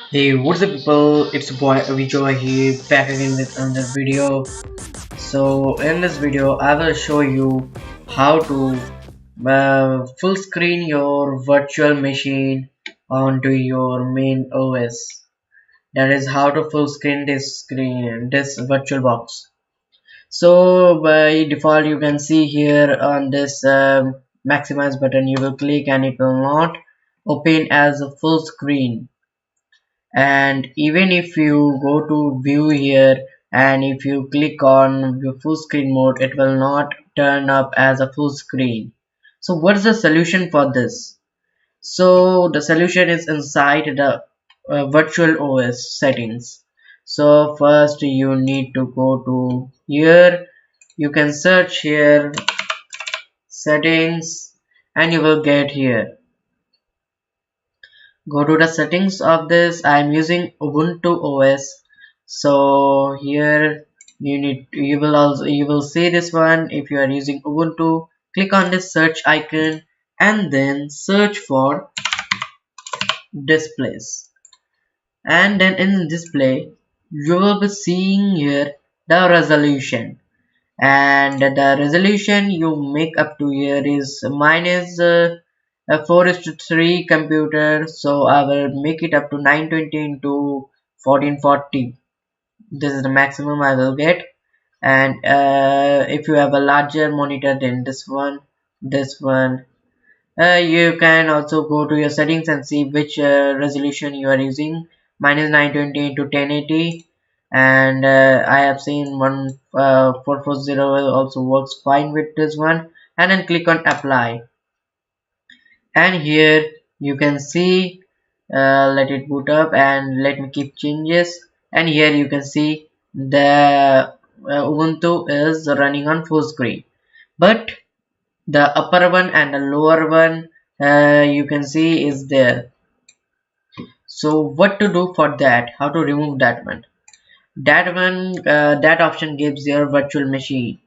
Hey, what's up people? It's boy Vijay here, back again with another video. So in this video I will show you how to full screen your virtual machine onto your main OS. That is how to full screen this virtual box. So by default you can see here on this maximize button, you will click and it will not open as a full screen. And even if you go to view here and if you click on the full screen mode, it will not turn up as a full screen. So what's the solution for this? So the solution is inside the virtual OS settings. So first you need to go to here, you can search here settings, and you will get here. Go to the settings of this. I'm using Ubuntu OS, so here you will see this one. If you are using Ubuntu, click on this search icon and then search for displays, and then in display you will be seeing here the resolution, and the resolution you make up to here is mine is a 4:3 computer, so I will make it up to 920 into 1440. This is the maximum I will get. And if you have a larger monitor than this one, you can also go to your settings and see which resolution you are using. Mine is 920 into 1080, and I have seen one 440 also works fine with this one. And then click on apply, and here you can see, let it boot up and let me keep changes, and here you can see the Ubuntu is running on full screen, but the upper one and the lower one, you can see is there. So what to do for that, how to remove that one? That option gives your virtual machine.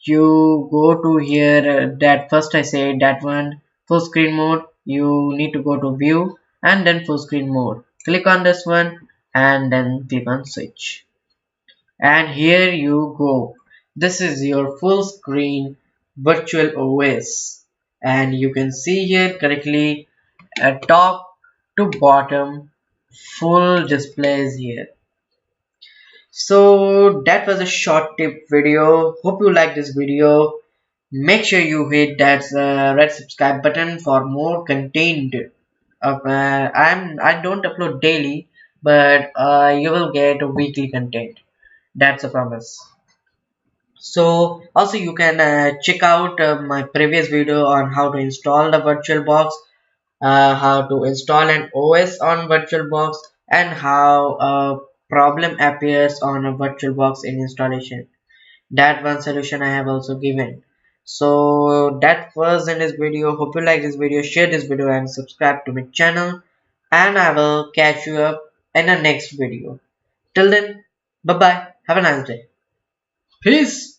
You go to here, that first I say that one full screen mode, you need to go to view and then full screen mode, click on this one and then click on switch, and here you go. This is your full screen virtual OS, and you can see here correctly top to bottom full displays here. So that was a short tip video. Hope you like this video. Make sure you hit that red subscribe button for more content. I don't upload daily, but you will get weekly content. That's a promise. So also you can check out my previous video on how to install the virtual box, how to install an OS on VirtualBox, and how a problem appears on a VirtualBox in installation. That one solution I have also given. So that was in this video. Hope you like this video, share this video and subscribe to my channel, and I will catch you up in the next video. Till then, bye bye, have a nice day, peace.